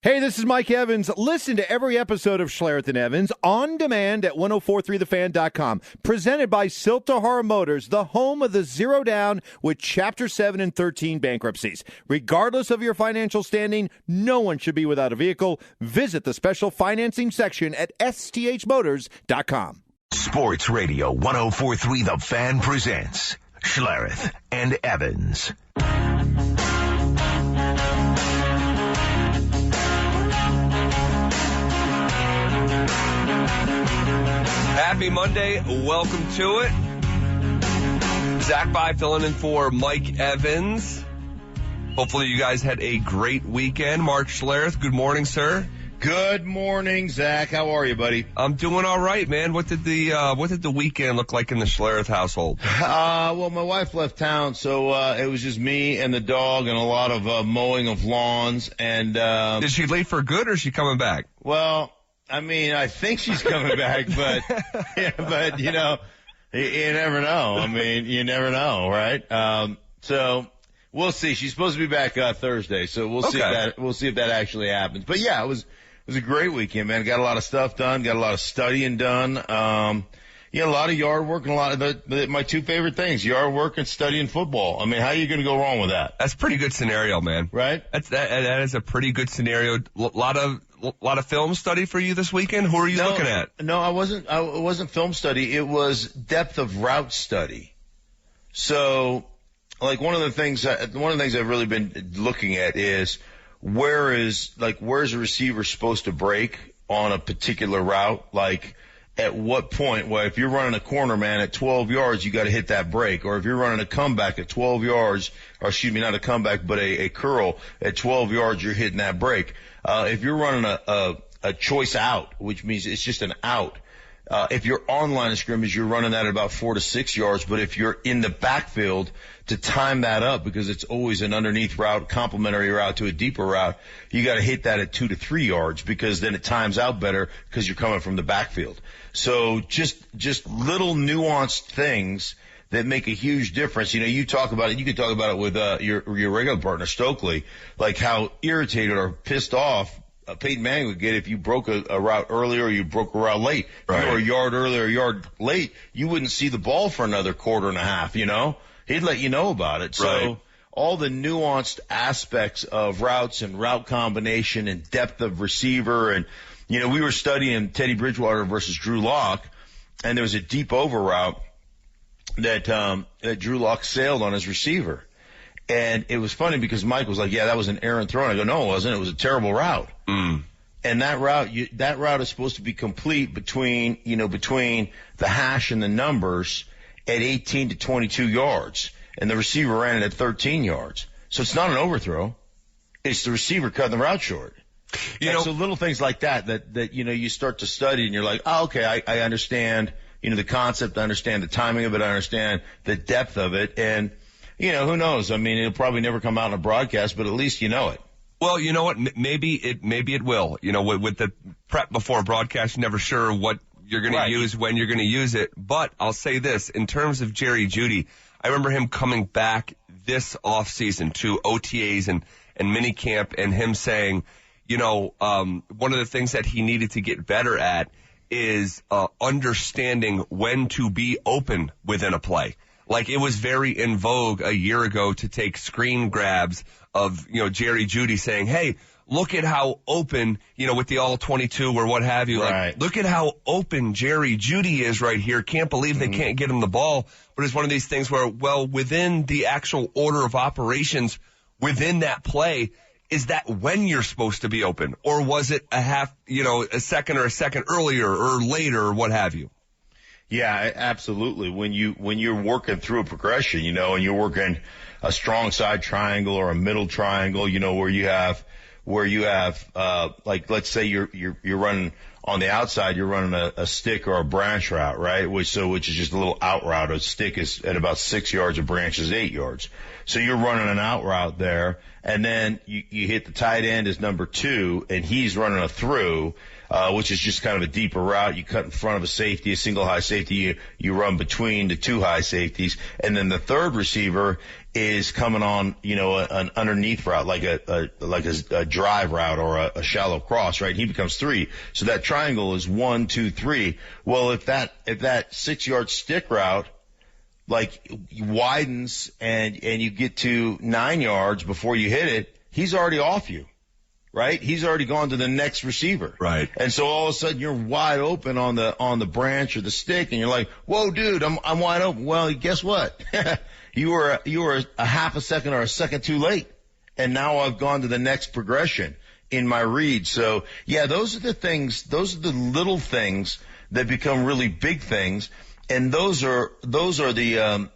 Hey, this is Mike Evans. Listen to every episode of Schlereth and Evans on demand at 1043thefan.com. Presented by Siltahara Motors, the home of the zero down with Chapter 7 and 13 bankruptcies. Regardless of your financial standing, no one should be without a vehicle. Visit the special financing section at sthmotors.com. Sports Radio 1043 The Fan presents Schlereth and Evans. Happy Monday. Welcome to it. Zach By filling in for Mike Evans. Hopefully you guys had a great weekend. Mark Schlereth, good morning, sir. Good morning, Zach. How are you, buddy? I'm doing all right, man. What did the weekend look like in the Schlereth household? Well, my wife left town, so it was just me and the dog and a lot of mowing of lawns. And is she late for good or is she coming back? Well, I mean, I think she's coming back, but you know, you never know. I mean, you never know, right? So we'll see. She's supposed to be back Thursday, so we'll see if that actually happens. But yeah, it was a great weekend, man. Got a lot of stuff done, got a lot of studying done. A lot of yard work and a lot of my two favorite things, yard work and studying football. I mean, how are you going to go wrong with that? That's a pretty good scenario, man. Right? That is a pretty good scenario. A lot of film study for you this weekend? Who are you looking at? No, it wasn't film study. It was depth of route study. So, like one of the things I've really been looking at is where's a receiver supposed to break on a particular route? Like at what point? Well, if you're running a corner, man, at 12 yards, you got to hit that break. Or if you're running a comeback at 12 yards, or excuse me, not a comeback, but a curl at 12 yards, you're hitting that break. If you're running a choice out, which means it's just an out, if you're on line of scrimmage, you're running that at about 4 to 6 yards. But if you're in the backfield, to time that up, because it's always an underneath route, complementary route to a deeper route, you got to hit that at 2 to 3 yards, because then it times out better because you're coming from the backfield. So just little nuanced things that make a huge difference. You know, you talk about it. You could talk about it with your regular partner Stokely, like how irritated or pissed off Peyton Manning would get if you broke a route earlier or you broke a route late. Right. If you were a yard earlier or a yard late, you wouldn't see the ball for another quarter and a half. You know, he'd let you know about it. Right. So all the nuanced aspects of routes and route combination and depth of receiver, and you know, we were studying Teddy Bridgewater versus Drew Lock, and there was a deep over route that Drew Lock sailed on his receiver. And it was funny because Mike was like, yeah, that was an errant throw. And I go, no, it wasn't. It was a terrible route. Mm. And that route is supposed to be complete between the hash and the numbers at 18 to 22 yards. And the receiver ran it at 13 yards. So it's not an overthrow. It's the receiver cutting the route short. So little things like that you start to study and you're like, oh, okay, I understand, the concept, I understand the timing of it, I understand the depth of it. And, who knows? I mean, it'll probably never come out in a broadcast, but at least you know it. Well, you know what? Maybe it will. With the prep before broadcast, you're never sure what you're going to use, when you're going to use it. But I'll say this, in terms of Jerry Jeudy, I remember him coming back this offseason to OTAs and minicamp, and him saying, one of the things that he needed to get better at is understanding when to be open within a play. Like, it was very in vogue a year ago to take screen grabs of, Jerry Jeudy saying, hey, look at how open, with the all 22 or what have you. Right. Like, look at how open Jerry Jeudy is right here. Can't believe they can't get him the ball. But it's one of these things where, well, within the actual order of operations within that play, is that when you're supposed to be open? Or was it a second earlier or later or what have you? Yeah, absolutely. When you're working through a progression, and you're working a strong side triangle or a middle triangle, where you have like, let's say you're running on the outside, you're running a stick or a branch route, right? Which is just a little out route. A stick is at about 6 yards, a branch is 8 yards. So you're running an out route there, and then you hit the tight end as number 2, and he's running a through, which is just kind of a deeper route. You cut in front of a safety, a single high safety. You run between the 2 high safeties. And then the third receiver is coming on, an underneath route, like a drive route or a shallow cross, right? He becomes 3. So that triangle is 1, 2, 3. Well, if that 6-yard stick route, like, widens and you get to 9 yards before you hit it, he's already off you, right? He's already gone to the next receiver. Right. And so all of a sudden you're wide open on the branch or the stick, and you're like, whoa, dude, I'm wide open. Well, guess what? You were a half a second or a second too late. And now I've gone to the next progression in my read. So yeah, those are the little things that become really big things. And those are the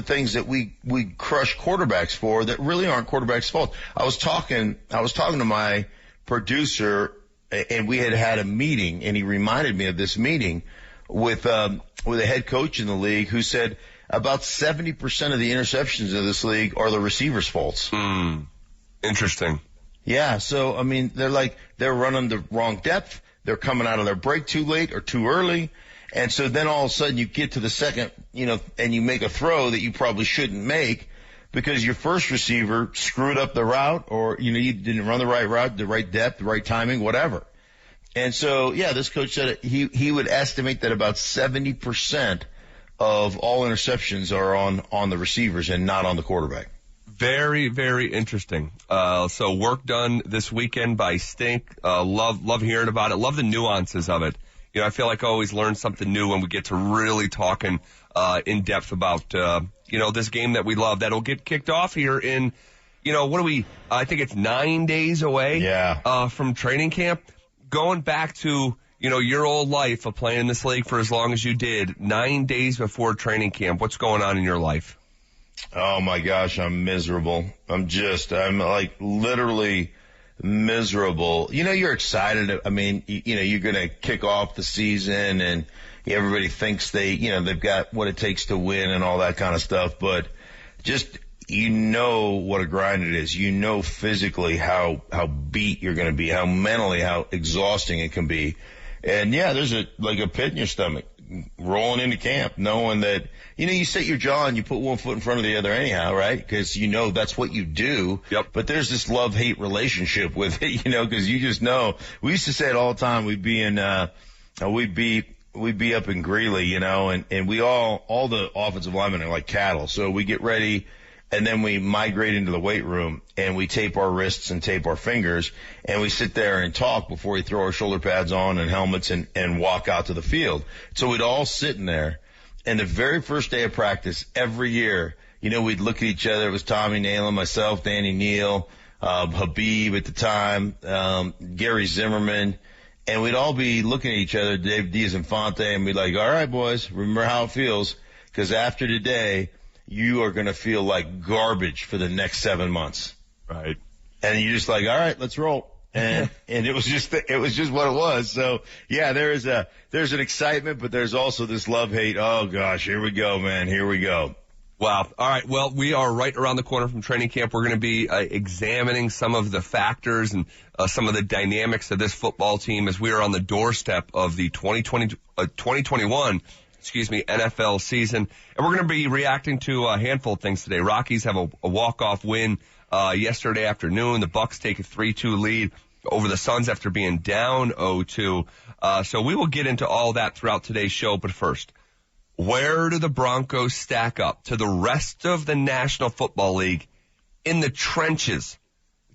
things that we crush quarterbacks for that really aren't quarterbacks' fault. I was talking to my producer, and we had a meeting, and he reminded me of this meeting with a head coach in the league who said about 70% of the interceptions in this league are the receivers' faults. Interesting. Yeah, so I mean, they're running the wrong depth, they're coming out of their break too late or too early. And so then all of a sudden you get to the second, and you make a throw that you probably shouldn't make because your first receiver screwed up the route, or, you didn't run the right route, the right depth, the right timing, whatever. And so, yeah, this coach said he would estimate that about 70% of all interceptions are on the receivers and not on the quarterback. Very, very interesting. So work done this weekend by Stink. Love hearing about it. Love the nuances of it. I feel like I always learn something new when we get to really talking in depth about, this game that we love. That'll get kicked off here in, I think it's 9 days away from training camp. Going back to, your old life of playing in this league for as long as you did, 9 days before training camp, what's going on in your life? Oh, my gosh, I'm miserable. I'm like literally miserable. You're excited. I mean, you're going to kick off the season, and everybody thinks they've got what it takes to win and all that kind of stuff. But just, what a grind it is. Physically how beat you're going to be, how mentally, how exhausting it can be. And yeah, there's a pit in your stomach rolling into camp, knowing that, you set your jaw and you put one foot in front of the other anyhow, right? Because, that's what you do. Yep. But there's this love-hate relationship with it, because you just know. We used to say it all the time. We'd be up in Greeley, and we all the offensive linemen are like cattle. So we get ready, and then we migrate into the weight room, and we tape our wrists and tape our fingers, and we sit there and talk before we throw our shoulder pads on and helmets and walk out to the field. So we'd all sit in there, and the very first day of practice every year, we'd look at each other. It was Tommy Naylor, myself, Danny Neal, Habib at the time, Gary Zimmerman, and we'd all be looking at each other, Dave Diaz-Infante, and we'd like, all right, boys, remember how it feels, because after today, you are going to feel like garbage for the next 7 months. Right. And you're just like, all right, let's roll. And it was just what it was. So yeah, there's an excitement, but there's also this love-hate. Oh gosh, here we go, man. Here we go. Wow. All right. Well, we are right around the corner from training camp. We're going to be examining some of the factors and some of the dynamics of this football team as we are on the doorstep of the 2021 NFL season. And we're going to be reacting to a handful of things today. Rockies have a walk-off win yesterday afternoon. The Bucks take a 3-2 lead over the Suns after being down 0-2. So we will get into all that throughout today's show. But first, where do the Broncos stack up to the rest of the National Football League in the trenches?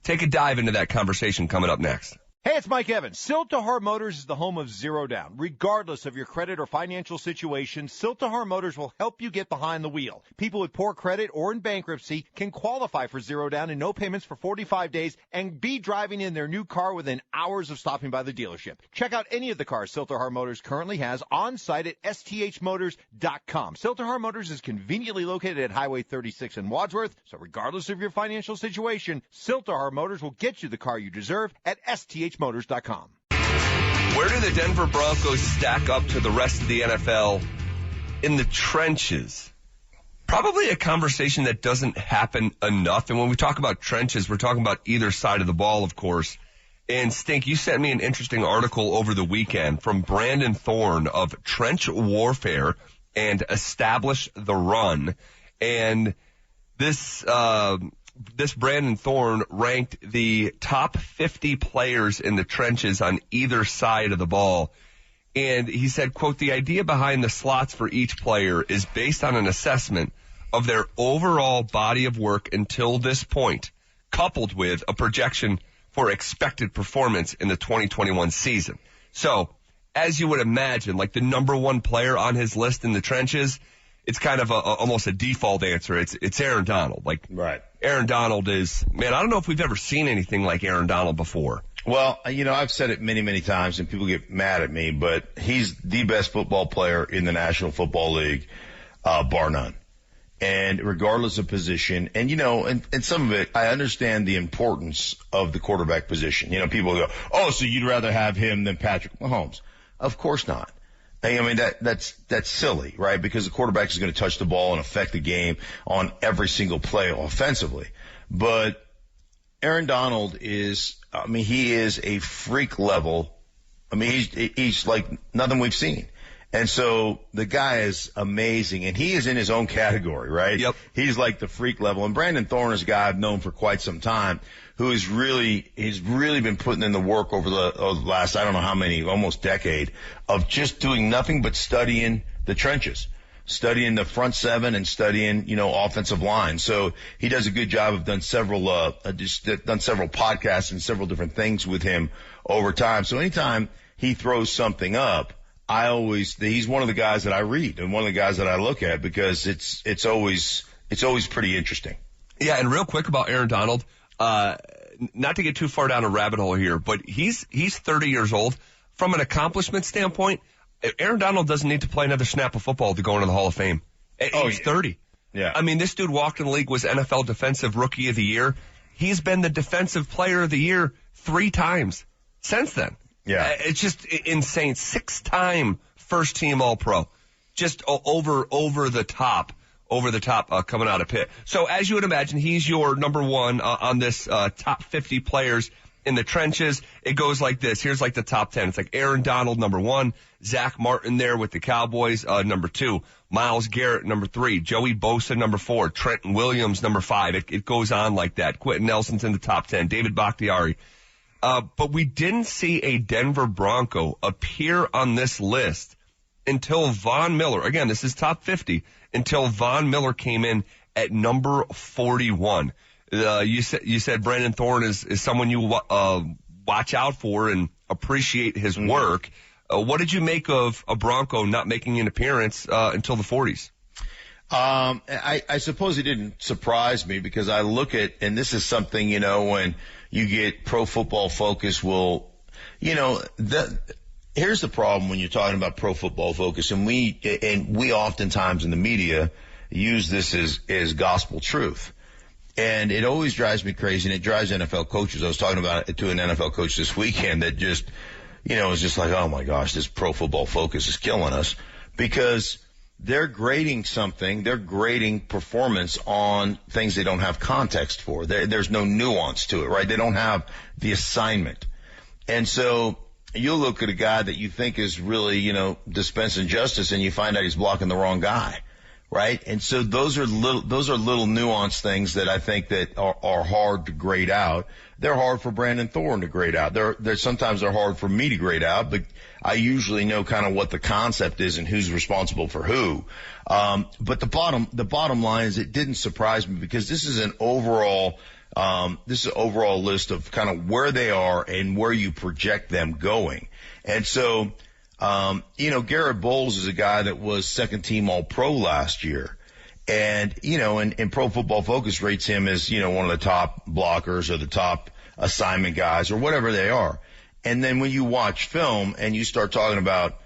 Take a dive into that conversation coming up next. Hey, it's Mike Evans. Sill-ToHar Motors is the home of Zero Down. Regardless of your credit or financial situation, Sill-ToHar Motors will help you get behind the wheel. People with poor credit or in bankruptcy can qualify for Zero Down and no payments for 45 days and be driving in their new car within hours of stopping by the dealership. Check out any of the cars Sill-ToHar Motors currently has on site at sthmotors.com. Sill-ToHar Motors is conveniently located at Highway 36 in Wadsworth, so regardless of your financial situation, Sill-ToHar Motors will get you the car you deserve at sthmotors.com. Where do the Denver Broncos stack up to the rest of the NFL in the trenches? Probably a conversation that doesn't happen enough. And when we talk about trenches, we're talking about either side of the ball, of course. And Stink, you sent me an interesting article over the weekend from Brandon Thorne of Trench Warfare and Establish the Run. And This Brandon Thorne ranked the top 50 players in the trenches on either side of the ball. And he said, quote, the idea behind the slots for each player is based on an assessment of their overall body of work until this point, coupled with a projection for expected performance in the 2021 season. So, as you would imagine, like the number one player on his list in the trenches, it's kind of almost a default answer. It's Aaron Donald. Like, right. Aaron Donald is, man, I don't know if we've ever seen anything like Aaron Donald before. Well, I've said it many, many times, and people get mad at me, but he's the best football player in the National Football League, bar none. And regardless of position, and some of it, I understand the importance of the quarterback position. People go, oh, so you'd rather have him than Patrick Mahomes. Of course not. I mean, that's silly, right? Because the quarterback is going to touch the ball and affect the game on every single play offensively. But Aaron Donald is a freak level. I mean, he's like nothing we've seen. And so the guy is amazing, and he is in his own category, right? Yep. He's like the freak level. And Brandon Thorne is a guy I've known for quite some time who he's really been putting in the work over the last, I don't know how many, almost decade of just doing nothing but studying the trenches, studying the front seven and studying, offensive line. So he does a good job. I've done several podcasts and several different things with him over time. So anytime he throws something up, he's one of the guys that I read and one of the guys that I look at because it's always pretty interesting. Yeah. And real quick about Aaron Donald, not to get too far down a rabbit hole here, but he's 30 years old. From an accomplishment standpoint, Aaron Donald doesn't need to play another snap of football to go into the Hall of Fame. He's 30. Yeah. I mean, this dude walked in the league, was NFL Defensive Rookie of the Year. He's been the Defensive Player of the Year 3 times since then. Yeah. It's just insane. 6-time first team All-Pro. Just over the top coming out of Pitt. So as you would imagine, he's your number one on this top 50 players in the trenches. It goes like this. Here's like the top 10. It's like Aaron Donald, number 1. Zach Martin there with the Cowboys, number 2. Myles Garrett, number 3. Joey Bosa, number 4. Trenton Williams, number 5. It goes on like that. Quentin Nelson's in the top 10. David Bakhtiari. But we didn't see a Denver Bronco appear on this list until Von Miller. Again, this is top 50. Until Von Miller came in at number 41. You said Brandon Thorne is someone you watch out for and appreciate his work. What did you make of a Bronco not making an appearance until the 40s? I suppose it didn't surprise me because I look at, and this is something, when you get Pro Football Focus here's the problem when you're talking about Pro Football Focus, and we oftentimes in the media use this as gospel truth. And it always drives me crazy, and it drives NFL coaches. I was talking about it to an NFL coach this weekend that just, is just like, oh my gosh, this Pro Football Focus is killing us, because they're grading something, they're grading performance on things they don't have context for. There's no nuance to it, right? They don't have the assignment. And so you'll look at a guy that you think is really, dispensing justice, and you find out he's blocking the wrong guy, right? And so those are little nuanced things that I think that are hard to grade out. They're hard for Brandon Thorne to grade out. Sometimes they're hard for me to grade out, but I usually know kind of what the concept is and who's responsible for who. But the bottom line is it didn't surprise me because this is an overall list of kind of where they are and where you project them going. And so, Garrett Bowles is a guy that was second team All-Pro last year. And, and Pro Football Focus rates him as, one of the top blockers or the top assignment guys or whatever they are. And then when you watch film and you start talking about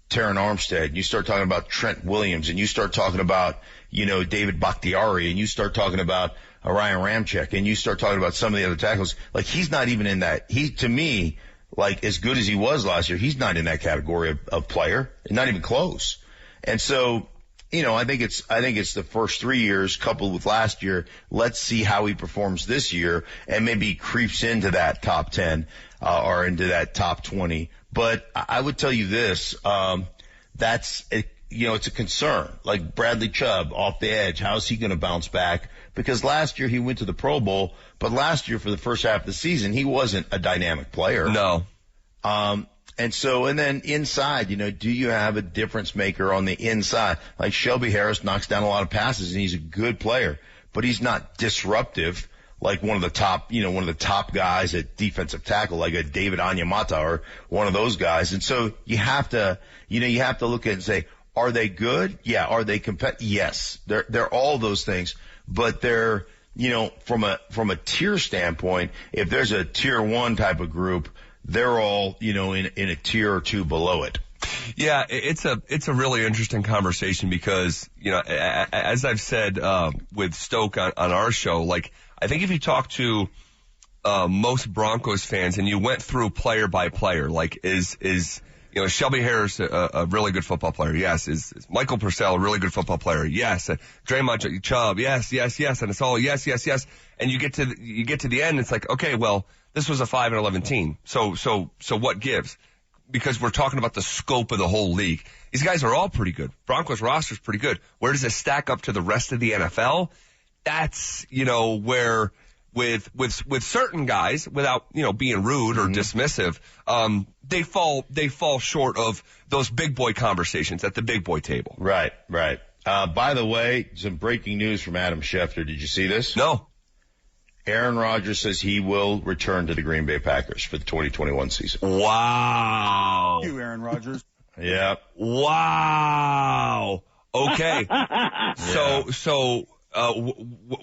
Terron Armstead, and you start talking about Trent Williams, and you start talking about, David Bakhtiari, and you start talking about Ryan Ramczyk, and you start talking about some of the other tackles, like he's not even in that. To me, like as good as he was last year, he's not in that category of player, not even close. And so, I think it's the first 3 years coupled with last year. Let's see how he performs this year, and maybe he creeps into that top 10 or into that top 20. But I would tell you this, it's a concern. Like Bradley Chubb off the edge, how is he going to bounce back because last year he went to the Pro Bowl, but last year for the first half of the season, he wasn't a dynamic player. No. And then inside, do you have a difference maker on the inside? Like Shelby Harris knocks down a lot of passes and he's a good player, but he's not disruptive like one of the top guys at defensive tackle, like a David Onyemata or one of those guys. And so you have to look at it and say, are they good? Yeah. Are they competitive? Yes. They're all those things, but they're, from a tier standpoint, if there's a tier 1 type of group, they're all, in a tier or 2 below it. Yeah, it's a really interesting conversation because, as I've said, with Stoke on our show, like, I think if you talk to, most Broncos fans and you went through player by player, like, is Shelby Harris a really good football player? Yes. Is Michael Purcell a really good football player? Yes. Draymond Chubb? Yes. And it's all yes. And you get to the end, it's like, okay, well, this was a 5-11 team. So what gives? Because we're talking about the scope of the whole league. These guys are all pretty good. Broncos roster's pretty good. Where does it stack up to the rest of the NFL? That's, where with certain guys, without, being rude or dismissive, they fall short of those big boy conversations at the big boy table. Right. By the way, some breaking news from Adam Schefter. Did you see this? No. Aaron Rodgers says he will return to the Green Bay Packers for the 2021 season. Wow. You, Aaron Rodgers. Yeah. Wow. Okay. So,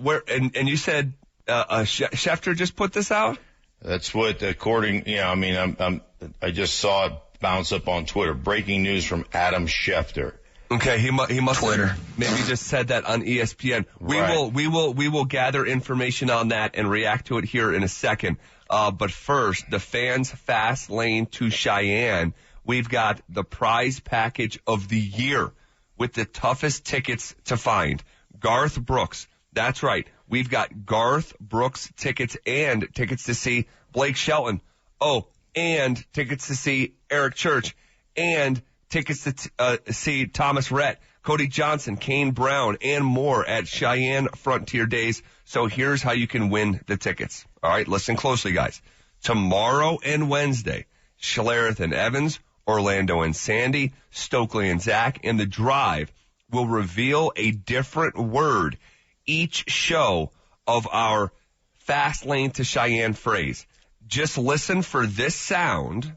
where, and you said, Schefter just put this out? That's what, I just saw it bounce up on Twitter. Breaking news from Adam Schefter. Okay, he must Twitter. Maybe just said that on ESPN. We will gather information on that and react to it here in a second. But first, the fans' fast lane to Cheyenne. We've got the prize package of the year with the toughest tickets to find. Garth Brooks. That's right. We've got Garth Brooks tickets and tickets to see Blake Shelton. Oh, and tickets to see Eric Church and tickets to see Thomas Rhett, Cody Johnson, Kane Brown, and more at Cheyenne Frontier Days. So here's how you can win the tickets. All right, listen closely, guys. Tomorrow and Wednesday, Schlereth and Evans, Orlando and Sandy, Stokely and Zach, and The Drive will reveal a different word each show of our Fast Lane to Cheyenne phrase. Just listen for this sound.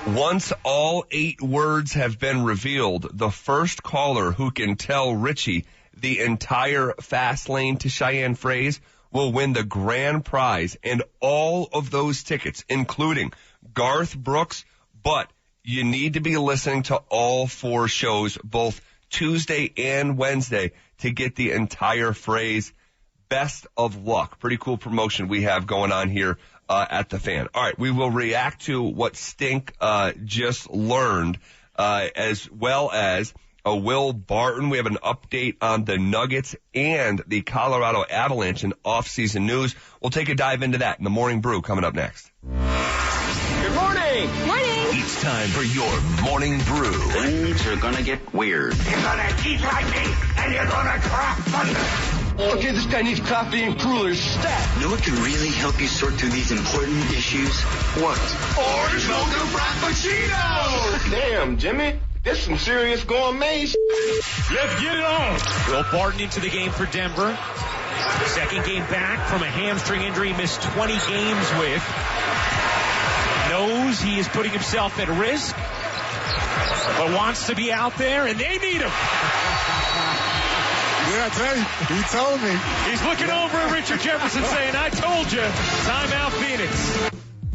Once all 8 words have been revealed, the first caller who can tell Richie the entire Fast Lane to Cheyenne phrase will win the grand prize and all of those tickets, including Garth Brooks. But you need to be listening to all 4 shows, both Tuesday and Wednesday, to get the entire phrase. Best of luck. Pretty cool promotion we have going on here at the Fan. All right, we will react to what Stink just learned, as well as Will Barton. We have an update on the Nuggets and the Colorado Avalanche and off-season news. We'll take a dive into that in the Morning Brew coming up next. Good morning. Morning. It's time for your Morning Brew. Things are gonna get weird. You're gonna eat lightning and you're gonna craft thunder. Okay, this guy needs coffee and crullers stat. You know what can really help you sort through these important issues? What? Orange mocha frappuccino! Damn, Jimmy. That's some serious gourmet shit. Let's get it on. Will Barton into the game for Denver. Second game back from a hamstring injury, missed 20 games with. Knows he is putting himself at risk, but wants to be out there, and they need him. Yeah, I tell you, he told me. He's looking over at Richard Jefferson saying, I told you, timeout Phoenix.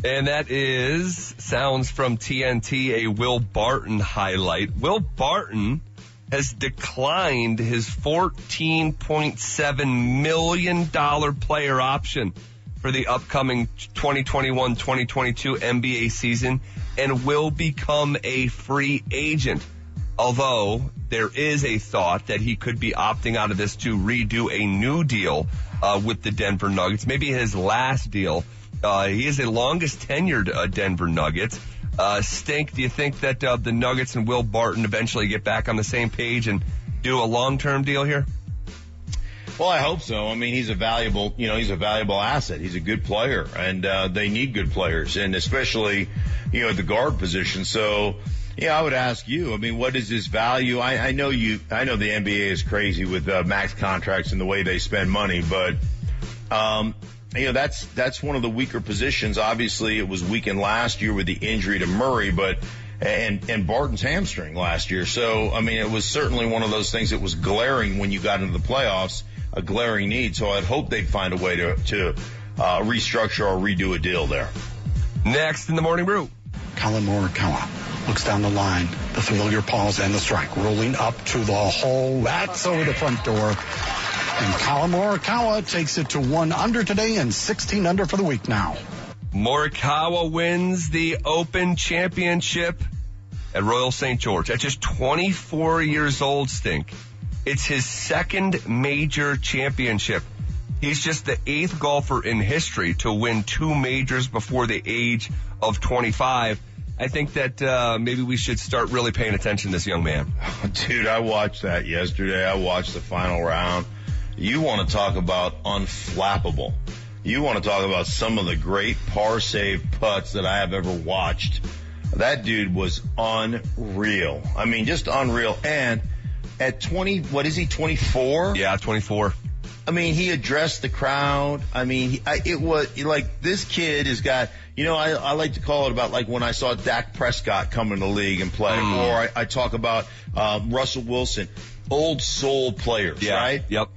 And that is sounds from TNT, a Will Barton highlight. Will Barton has declined his $14.7 million player option for the upcoming 2021-2022 NBA season and will become a free agent. Although there is a thought that he could be opting out of this to redo a new deal with the Denver Nuggets, maybe his last deal. He is the longest tenured Denver Nuggets. Stink, do you think that the Nuggets and Will Barton eventually get back on the same page and do a long-term deal here? Well, I hope so. I mean, he's a valuable asset. He's a good player, and they need good players, and especially, at the guard position. So, I would ask you, I mean, what is his value? I know the NBA is crazy with max contracts and the way they spend money, but, that's one of the weaker positions. Obviously, it was weakened last year with the injury to Murray, but and Barton's hamstring last year. So, I mean, it was certainly one of those things that was glaring when you got into the playoffs, a glaring need. So I'd hope they'd find a way to restructure or redo a deal there. Next in the Morning Brew. Colin Morikawa looks down the line, the familiar pause and the strike, rolling up to the hole. That's over the front door. And Colin Morikawa takes it to 1 under today and 16 under for the week now. Morikawa wins the Open Championship at Royal St. George at just 24 years old, Stink. It's his second major championship. He's just the 8th golfer in history to win 2 majors before the age of 25. I think that maybe we should start really paying attention to this young man. Dude, I watched that yesterday. I watched the final round. You want to talk about unflappable. You want to talk about some of the great par save putts that I have ever watched. That dude was unreal. I mean, just unreal. And at 24? Yeah, 24. I mean, he addressed the crowd. I mean, it was like this kid has got, I like to call it about like when I saw Dak Prescott come in the league and play, or I talk about Russell Wilson, old soul players, right? Yep.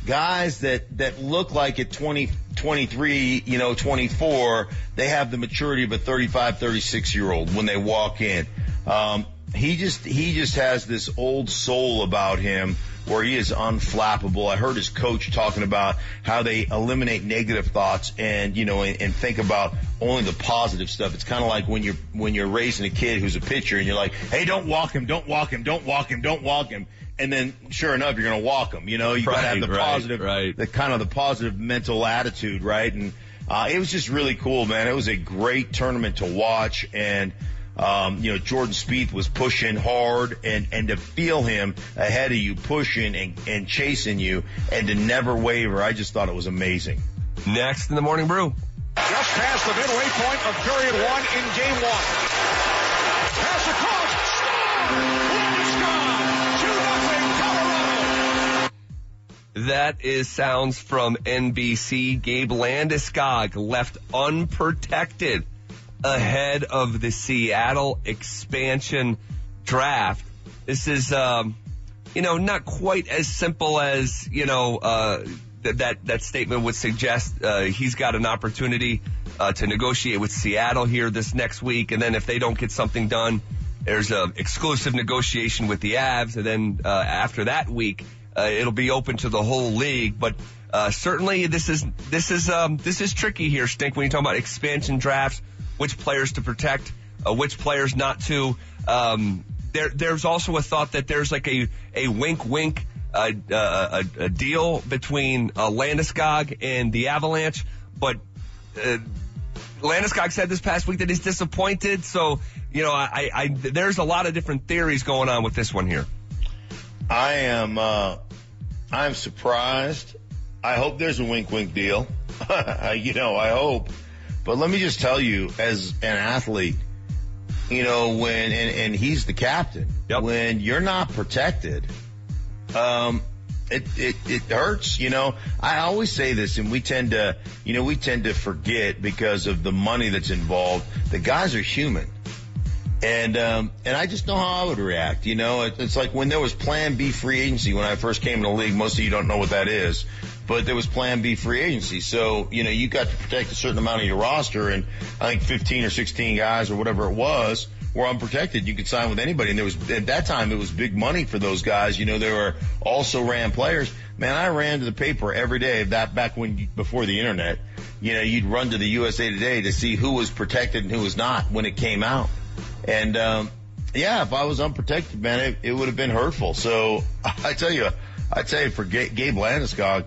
Guys that look like at 23, 24, they have the maturity of a 35, 36-year-old when they walk in. He just has this old soul about him where he is unflappable. I heard his coach talking about how they eliminate negative thoughts and think about only the positive stuff. It's kind of like when you're raising a kid who's a pitcher and you're like, hey, don't walk him. And then, sure enough, you're going to walk them. You got to have the positive, the kind of the positive mental attitude, right? And it was just really cool, man. It was a great tournament to watch, and Jordan Spieth was pushing hard, and to feel him ahead of you, pushing and chasing you, and to never waver, I just thought it was amazing. Next in the Morning Brew. Just past the midway point of period 1 in game 1. Pass across. That is sounds from NBC. Gabe Landeskog left unprotected ahead of the Seattle expansion draft. This is, not quite as simple as, that statement would suggest. He's got an opportunity to negotiate with Seattle here this next week. And then if they don't get something done, there's an exclusive negotiation with the Avs. And then after that week, it'll be open to the whole league, but certainly this is tricky here, Stink, when you talk about expansion drafts, which players to protect, which players not to. There's also a thought that there's like a wink a deal between Landeskog and the Avalanche, but Landeskog said this past week that he's disappointed. So there's a lot of different theories going on with this one here. I'm surprised. I hope there's a wink deal. I hope. But let me just tell you, as an athlete, when, and he's the captain, when you're not protected, it hurts, I always say this, and we tend to forget because of the money that's involved. The guys are human. And I just know how I would react. It's like when there was Plan B free agency when I first came in the league. Most of you don't know what that is, but there was Plan B free agency. So, you got to protect a certain amount of your roster, and I think 15 or 16 guys or whatever it was were unprotected. You could sign with anybody, and at that time, it was big money for those guys. They were also ran players. Man, I ran to the paper every day back before the internet. You'd run to the USA Today to see who was protected and who was not when it came out. And, if I was unprotected, man, it would have been hurtful. So I tell you for Gabe Landeskog,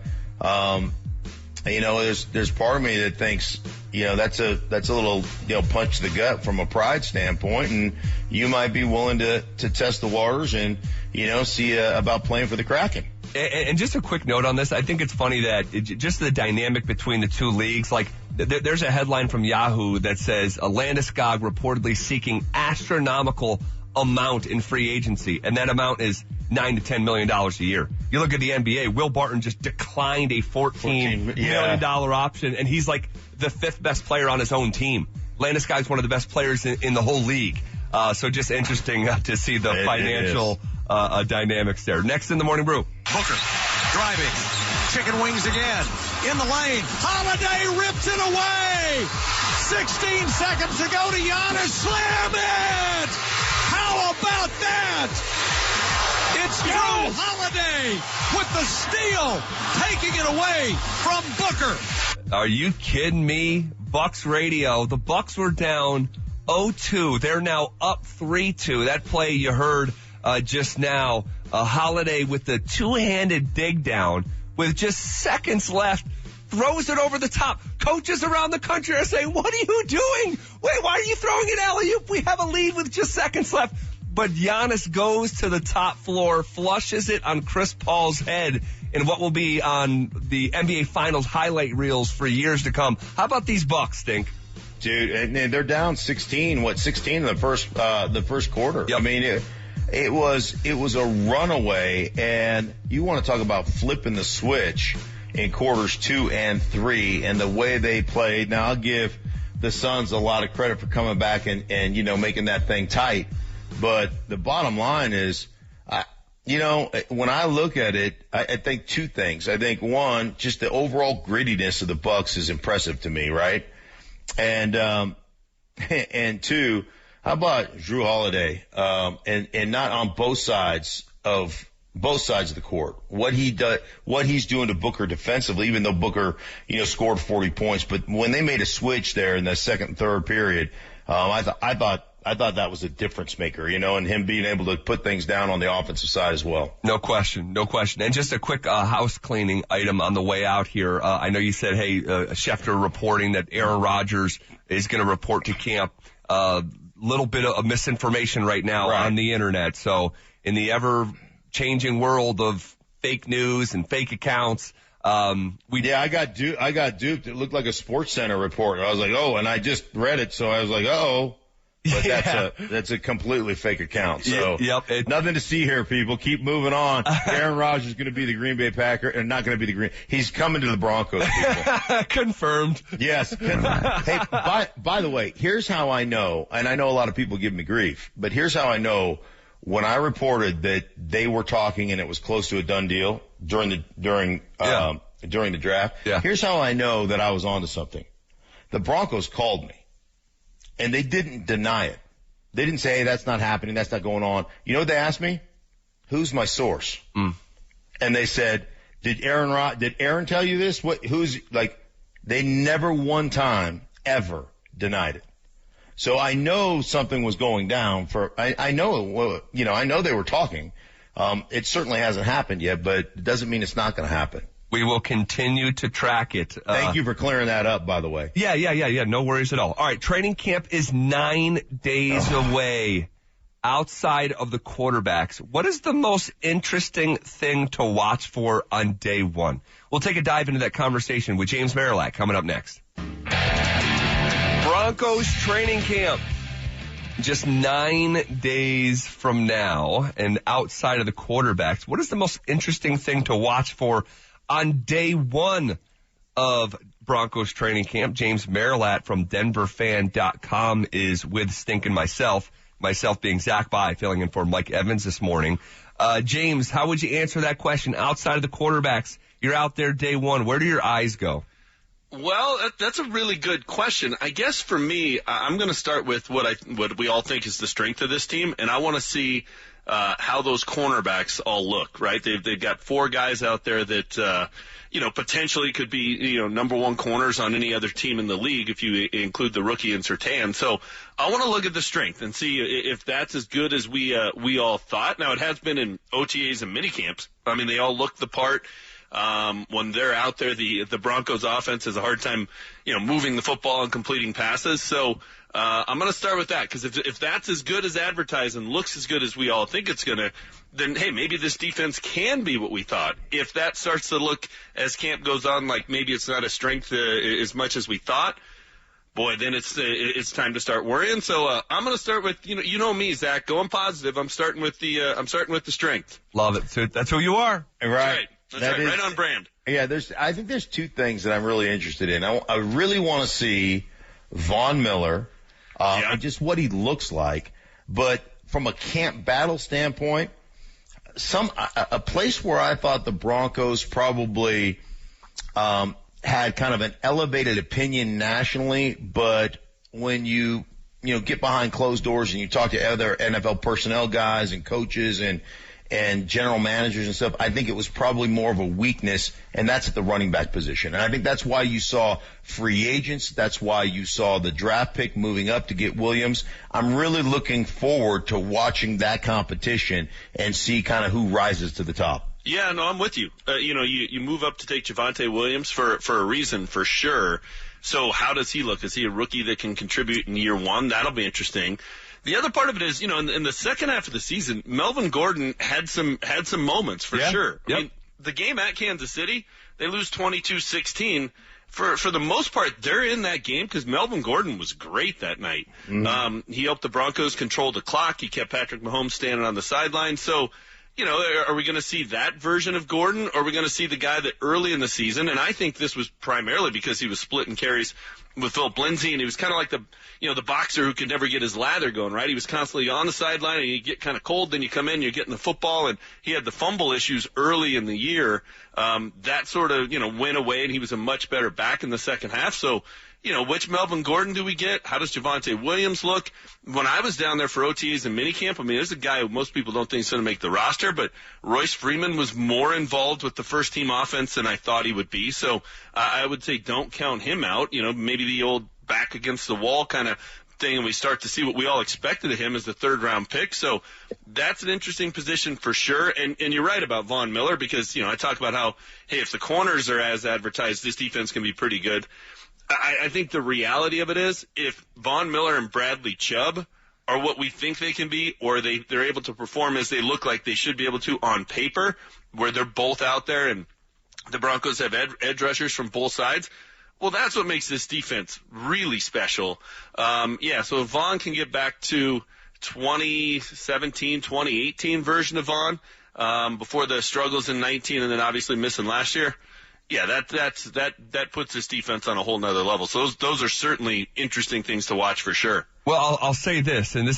there's part of me that thinks, that's a little, punch to the gut from a pride standpoint, and you might be willing to test the waters and, see about playing for the Kraken. And just a quick note on this, I think it's funny that just the dynamic between the two leagues, like there's a headline from Yahoo that says Landeskog reportedly seeking astronomical amount in free agency, and that amount is $9 to $10 million a year. You look at the NBA, Will Barton just declined a $14 million option, and he's like the 5th best player on his own team. Landeskog's one of the best players in the whole league. So just interesting to see the financial dynamics there. Next in the Morning Brew. Booker driving. Chicken wings again. In the lane. Holiday rips it away. 16 seconds to go to Giannis. Slam it! How about that? It's Drew Holiday with the steal, taking it away from Booker. Are you kidding me? Bucks radio. The Bucks were down 0-2. They're now up 3-2. That play you heard just now. Holiday with the two-handed dig down with just seconds left. Throws it over the top. Coaches around the country are saying, what are you doing? Wait, why are you throwing it alley-oop? We have a lead with just seconds left. But Giannis goes to the top floor, flushes it on Chris Paul's head in what will be on the NBA Finals highlight reels for years to come. How about these Bucks, Stink? Dude, and they're down 16 in the first quarter. Yep. I mean, it was a runaway, and you want to talk about flipping the switch in quarters 2 and 3 and the way they played. Now, I'll give the Suns a lot of credit for coming back and making that thing tight. But the bottom line is, when I look at it, I think two things. I think, one, just the overall grittiness of the Bucks is impressive to me, right? And two, how about Drew Holiday, and not on both sides of the court. What he's doing to Booker defensively, even though Booker, scored 40 points. But when they made a switch there in the second and third period, I thought that was a difference maker, and him being able to put things down on the offensive side as well. No question. And just a quick house cleaning item on the way out here. I know you said, hey, Schefter reporting that Aaron Rodgers is going to report to camp. Little bit of misinformation right now on the internet. So in the ever-changing world of fake news and fake accounts, I got duped. It looked like a Sports Center report. I was like, oh, and I just read it, so I was like, oh. But that's a completely fake account. So nothing to see here, people. Keep moving on. Aaron Rodgers is going to be the Green Bay Packer, and not going to be he's coming to the Broncos, people. Confirmed. Yes. Hey, by the way, here's how I know, and I know a lot of people give me grief, but here's how I know when I reported that they were talking and it was close to a done deal during the draft. Yeah. Here's how I know that I was onto something. The Broncos called me. And they didn't deny it. They didn't say, hey, that's not happening, that's not going on. You know what they asked me? Who's my source? And they said, did Aaron tell you this? They never one time ever denied it. So I know something was going down I know they were talking. It certainly hasn't happened yet, but it doesn't mean it's not going to happen. We will continue to track it. Thank you for clearing that up, by the way. Yeah. No worries at all. All right, training camp is 9 days away. Outside of the quarterbacks, what is the most interesting thing to watch for on day one? We'll take a dive into that conversation with James Marillac coming up next. Broncos training camp. Just 9 days from now, and outside of the quarterbacks, what is the most interesting thing to watch for on day one of Broncos training camp? James Marillac from DenverFan.com is with Stink and myself being Zach By, filling in for Mike Evans this morning. James, how would you answer that question? Outside of the quarterbacks, you're out there day one. Where do your eyes go? Well, that's a really good question. I guess for me, I'm going to start with what we all think is the strength of this team, and I want to see how those cornerbacks all look, right? They've got 4 guys out there that, potentially could be, number 1 corners on any other team in the league if you include the rookie in Surtain. So I want to look at the strength and see if that's as good as we all thought. Now, it has been in OTAs and minicamps. I mean, they all look the part. When they're out there, the Broncos offense has a hard time, moving the football and completing passes. So I'm going to start with that, because if that's as good as advertised and looks as good as we all think it's going to, then, hey, maybe this defense can be what we thought. If that starts to look, as camp goes on, like maybe it's not a strength as much as we thought, boy, then it's time to start worrying. So I'm going to start with, you know me, Zach, going positive. I'm starting with the strength. Love it. So that's who you are. Right. That's right. Right on brand. Yeah, I think there's two things that I'm really interested in. I really want to see Von Miller, and just what he looks like. But from a camp battle standpoint, a place where I thought the Broncos probably had kind of an elevated opinion nationally, but when you get behind closed doors and you talk to other NFL personnel guys and coaches and general managers and stuff, I think it was probably more of a weakness, and that's at the running back position. And I think that's why you saw free agents. That's why you saw the draft pick moving up to get Williams. I'm really looking forward to watching that competition and see kind of who rises to the top. Yeah, no, I'm with you. You move up to take Javonte Williams for a reason, for sure. So how does he look? Is he a rookie that can contribute in year one? That'll be interesting. The other part of it is, in the second half of the season, Melvin Gordon had some moments for sure. Yep. I mean, the game at Kansas City, they lose 22-16. For the most part, they're in that game because Melvin Gordon was great that night. Mm-hmm. He helped the Broncos control the clock. He kept Patrick Mahomes standing on the sideline. So, are we going to see that version of Gordon, or are we going to see the guy that early in the season, and I think this was primarily because he was splitting carries with Philip Lindsay, and he was kind of like the boxer who could never get his lather going, right? He was constantly on the sideline, and you get kind of cold, then you come in, you're getting the football, and he had the fumble issues early in the year. That sort of, went away, and he was a much better back in the second half. So, which Melvin Gordon do we get? How does Javonte Williams look? When I was down there for OTAs and minicamp, I mean, there's a guy who most people don't think is going to make the roster, but Royce Freeman was more involved with the first-team offense than I thought he would be. So I would say don't count him out. Maybe the old back against the wall kind of thing, and we start to see what we all expected of him as the third-round pick. So that's an interesting position for sure. And you're right about Von Miller, because, I talk about how, hey, if the corners are as advertised, this defense can be pretty good. I think the reality of it is, if Von Miller and Bradley Chubb are what we think they can be, or they're able to perform as they look like they should be able to on paper, where they're both out there and the Broncos have edge rushers from both sides, well, that's what makes this defense really special. So if Von can get back to 2017, 2018 version of Von, before the struggles in 19 and then obviously missing last year, yeah, that puts this defense on a whole nother level. So those are certainly interesting things to watch for sure. Well, I'll say this, and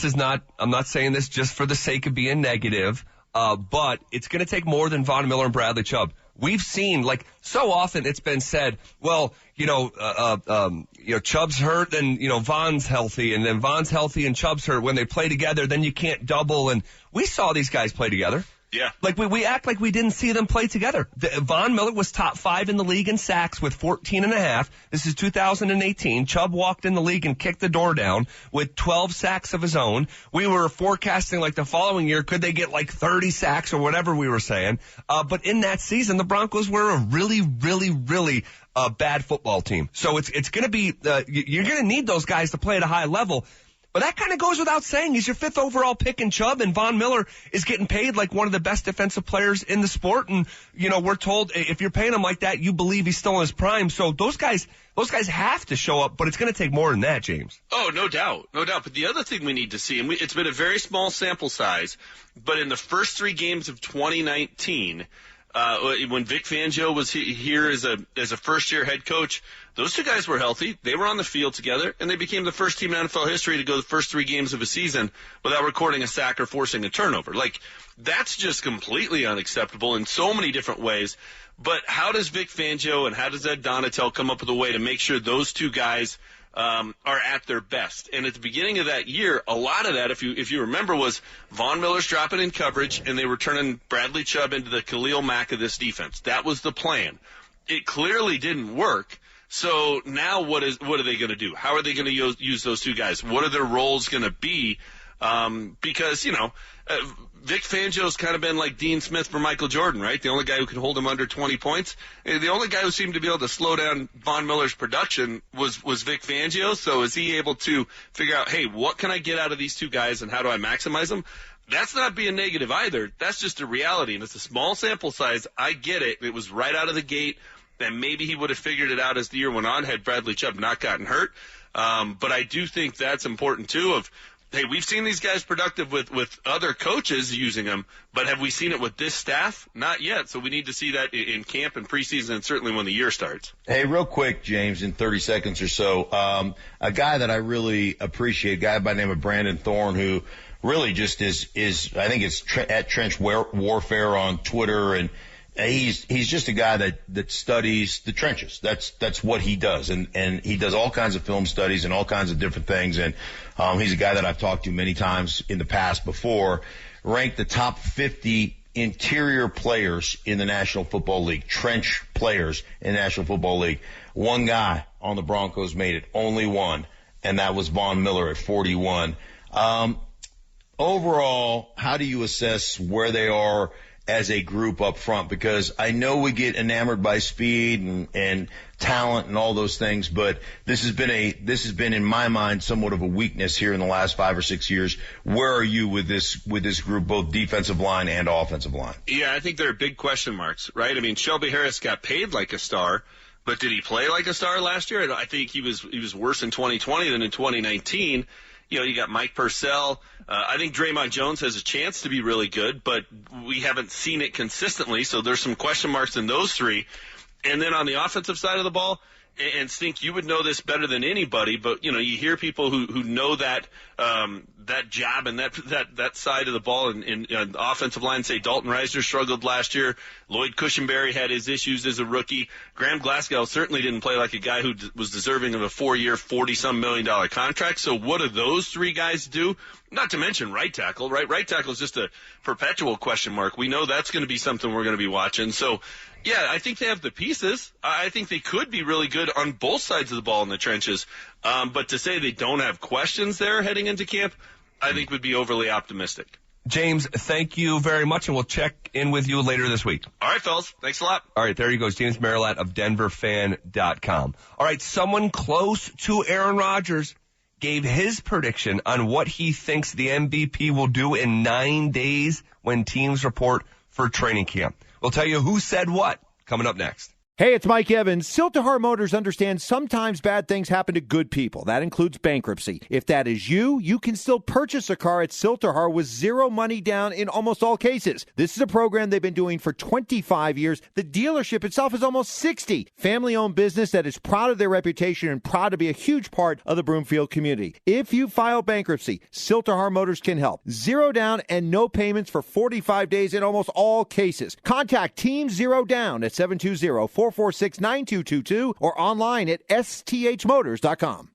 I'm not saying this just for the sake of being negative, but it's going to take more than Von Miller and Bradley Chubb. We've seen, so often it's been said, well, Chubb's hurt, then, Von's healthy, and then Von's healthy and Chubb's hurt. When they play together, then you can't double, and we saw these guys play together. Yeah. We act like we didn't see them play together. Von Miller was top 5 in the league in sacks with 14.5. This is 2018. Chubb walked in the league and kicked the door down with 12 sacks of his own. We were forecasting the following year, could they get 30 sacks or whatever we were saying. But in that season, the Broncos were a really, really, really bad football team. So it's going to be, you're going to need those guys to play at a high level. But that kind of goes without saying. He's your 5th overall pick in Chubb, and Von Miller is getting paid like one of the best defensive players in the sport. And, we're told if you're paying him like that, you believe he's still in his prime. So those guys have to show up, but it's going to take more than that, James. Oh, no doubt. No doubt. But the other thing we need to see, and it's been a very small sample size, but in the first 3 games of 2019, when Vic Fangio was here as a first-year head coach, those 2 guys were healthy. They were on the field together, and they became the first team in NFL history to go the first 3 games of a season without recording a sack or forcing a turnover. That's just completely unacceptable in so many different ways. But how does Vic Fangio and how does Ed Donatel come up with a way to make sure those 2 guys are at their best? And at the beginning of that year, a lot of that, if you remember, was Von Miller's dropping in coverage, and they were turning Bradley Chubb into the Khalil Mack of this defense. That was the plan. It clearly didn't work. So now what are they going to do? How are they going to use those 2 guys? What are their roles going to be? Because, Vic Fangio's kind of been like Dean Smith for Michael Jordan, right? The only guy who could hold him under 20 points. The only guy who seemed to be able to slow down Von Miller's production was Vic Fangio. So is he able to figure out, hey, what can I get out of these two guys and how do I maximize them? That's not being negative either. That's just a reality, and it's a small sample size. I get it. It was right out of the gate, and maybe he would have figured it out as the year went on had Bradley Chubb not gotten hurt. But I do think that's important, too, hey, we've seen these guys productive with other coaches using them, but have we seen it with this staff? Not yet. So we need to see that in camp and preseason and certainly when the year starts. Hey, real quick, James, in 30 seconds or so, a guy that I really appreciate, a guy by the name of Brandon Thorne, who really just is I think it's at Trench Warfare on Twitter, and he's just a guy that studies the trenches. That's what he does. And he does all kinds of film studies and all kinds of different things. And, he's a guy that I've talked to many times in the past before, ranked the top 50 interior players in the National Football League, trench players in the National Football League. One guy on the Broncos made it, only one, and that was Von Miller at 41. Overall, how do you assess where they are as a group up front? Because I know we get enamored by speed and talent and all those things, but this has been in my mind somewhat of a weakness here in the last 5 or 6 years. Where are you with this group, both defensive line and offensive line? Yeah, I think there are big question marks, right? I mean, Shelby Harris got paid like a star, but did he play like a star last year? I think he was worse in 2020 than in 2019. You got Mike Purcell. I think Draymond Jones has a chance to be really good, but we haven't seen it consistently, so there's some question marks in those three. And then on the offensive side of the ball, and Stink, you would know this better than anybody, but, you hear people who know that job and that side of the ball in the offensive line. Say Dalton Reisner struggled last year. Lloyd Cushenberry had his issues as a rookie. Graham Glasgow certainly didn't play like a guy who was deserving of a 4-year, $40-some million contract. So what do those three guys do? Not to mention right tackle, right? Right tackle is just a perpetual question mark. We know that's going to be something we're going to be watching. So, yeah, I think they have the pieces. I think they could be really good on both sides of the ball in the trenches. But to say they don't have questions there heading into camp, I think would be overly optimistic. James, thank you very much, and we'll check in with you later this week. All right, fellas. Thanks a lot. All right, there he goes, James Marilat of DenverFan.com. All right, someone close to Aaron Rodgers gave his prediction on what he thinks the MVP will do in 9 days when teams report for training camp. We'll tell you who said what coming up next. Hey, it's Mike Evans. Siltahar Motors understands sometimes bad things happen to good people. That includes bankruptcy. If that is you, you can still purchase a car at Siltahar with zero money down in almost all cases. This is a program they've been doing for 25 years. The dealership itself is almost 60. Family-owned business that is proud of their reputation and proud to be a huge part of the Broomfield community. If you file bankruptcy, Siltahar Motors can help. Zero down and no payments for 45 days in almost all cases. Contact Team Zero Down at 720-446-9222 or online at sthmotors.com.